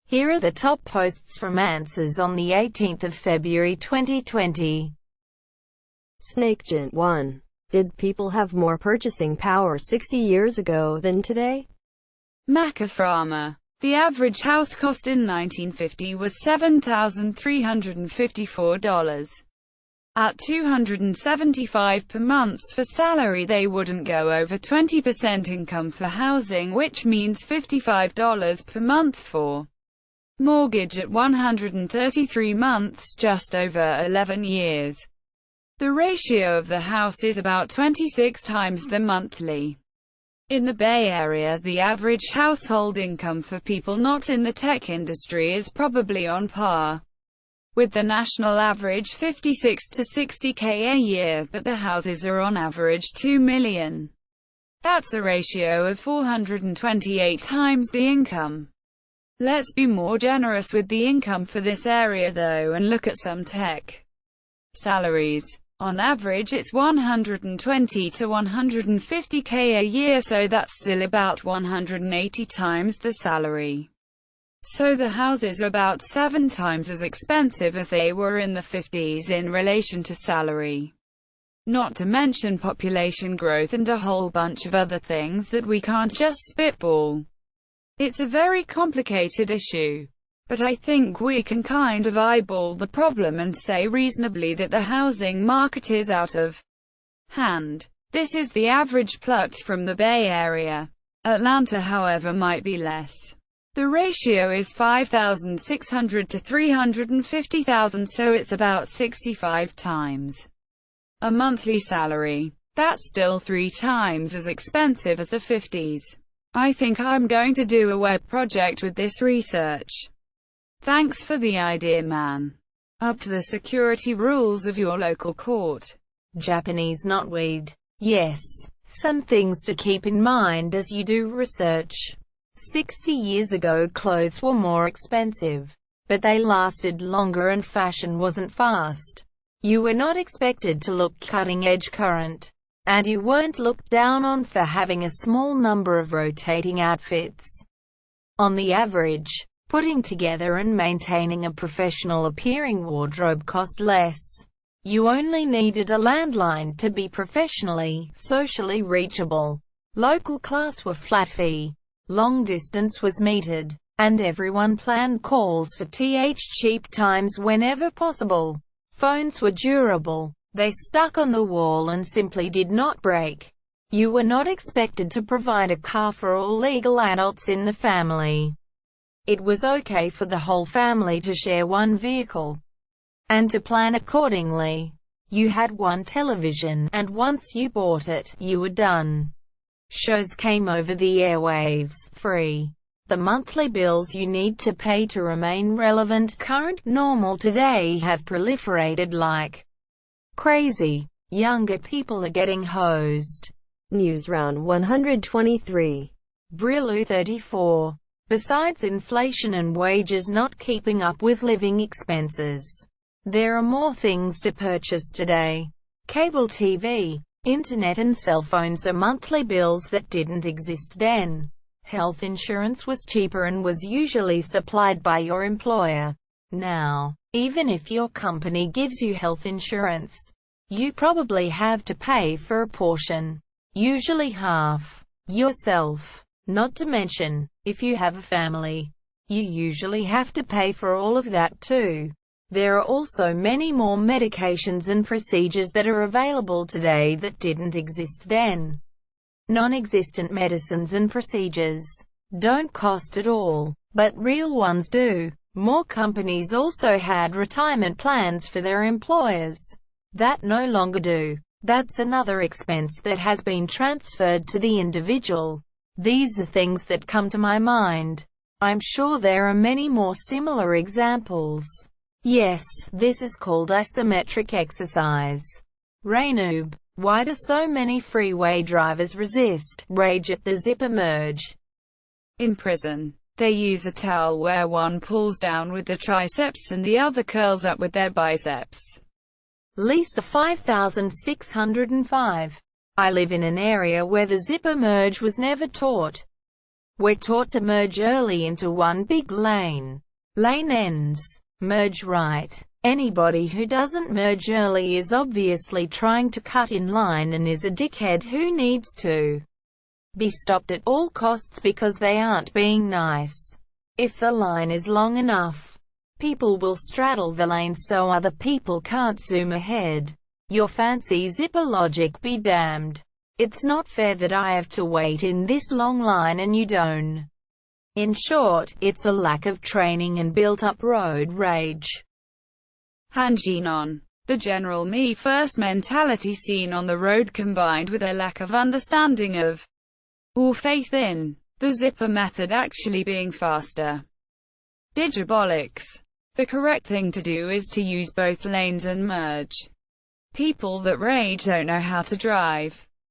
Here are the top posts from answers on the 18th of February 2020. SnakeGent 1. Did people have more purchasing power 60 years ago than today? Macaframa. The average house cost in 1950 was $7,354. At $275 per month for salary, they wouldn't go over 20% income for housing, which means $55 per month for mortgage at 133 months, just over 11 years. The ratio of the house is about 26 times the monthly. In the Bay Area, the average household income for people not in the tech industry is probably on par with the national average, 56 to 60K a year, but the houses are on average $2 million. That's a ratio of 428 times the income. Let's be more generous with the income for this area though, and look at some tech salaries. On average it's 120 to 150K a year, so that's still about 180 times the salary. So the houses are about 7 times as expensive as they were in the 50s in relation to salary. Not to mention population growth and a whole bunch of other things that we can't just spitball. It's a very complicated issue. But I think we can kind of eyeball the problem and say reasonably that the housing market is out of hand. This is the average plucked from the Bay Area. Atlanta, however, might be less. The ratio is 5,600 to 350,000, so it's about 65 times a monthly salary. That's still 3 times as expensive as the 50s. I think I'm going to do a web project with this research. Thanks for the idea, man. Up to the security rules of your local court. Japanese knotweed. Yes, some things to keep in mind as you do research. 60 years ago clothes were more expensive, but they lasted longer and fashion wasn't fast. You were not expected to look cutting-edge current, and you weren't looked down on for having a small number of rotating outfits. On the average, putting together and maintaining a professional-appearing wardrobe cost less. You only needed a landline to be professionally, socially reachable. Local class were flat fee. Long distance was metered, and everyone planned calls for cheap times whenever possible. Phones were durable. They stuck on the wall and simply did not break. You were not expected to provide a car for all legal adults in the family. It was okay for the whole family to share one vehicle, and to plan accordingly. You had one television, and once you bought it, you were done. Shows came over the airwaves, free. The monthly bills you need to pay to remain relevant, current, normal today have proliferated like crazy. Younger people are getting hosed. News Round 123. Brilu 34. Besides inflation and wages not keeping up with living expenses, there are more things to purchase today. Cable TV, internet and cell phones are monthly bills that didn't exist then. Health insurance was cheaper and was usually supplied by your employer. Now, even if your company gives you health insurance, you probably have to pay for a portion, usually half, yourself. Not to mention, if you have a family, you usually have to pay for all of that too. There are also many more medications and procedures that are available today that didn't exist then. Non-existent medicines and procedures don't cost at all, but real ones do. More companies also had retirement plans for their employers that no longer do. That's another expense that has been transferred to the individual. These are things that come to my mind. I'm sure there are many more similar examples. Yes, this is called isometric exercise. Rainoob. Why do so many freeway drivers resist rage at the zipper merge? In prison, they use a towel where one pulls down with the triceps and the other curls up with their biceps. Lisa 5605. I live in an area where the zipper merge was never taught. We're taught to merge early into one big lane. Lane ends. Merge right. Anybody who doesn't merge early is obviously trying to cut in line and is a dickhead who needs to be stopped at all costs because they aren't being nice. If the line is long enough, people will straddle the lane so other people can't zoom ahead. Your fancy zipper logic be damned. It's not fair that I have to wait in this long line and you don't. In short, it's a lack of training and built-up road rage. Hanjinon. The general me-first mentality seen on the road combined with a lack of understanding of, or faith in, the zipper method actually being faster. Digibolics. The correct thing to do is to use both lanes and merge. People that rage don't know how to drive.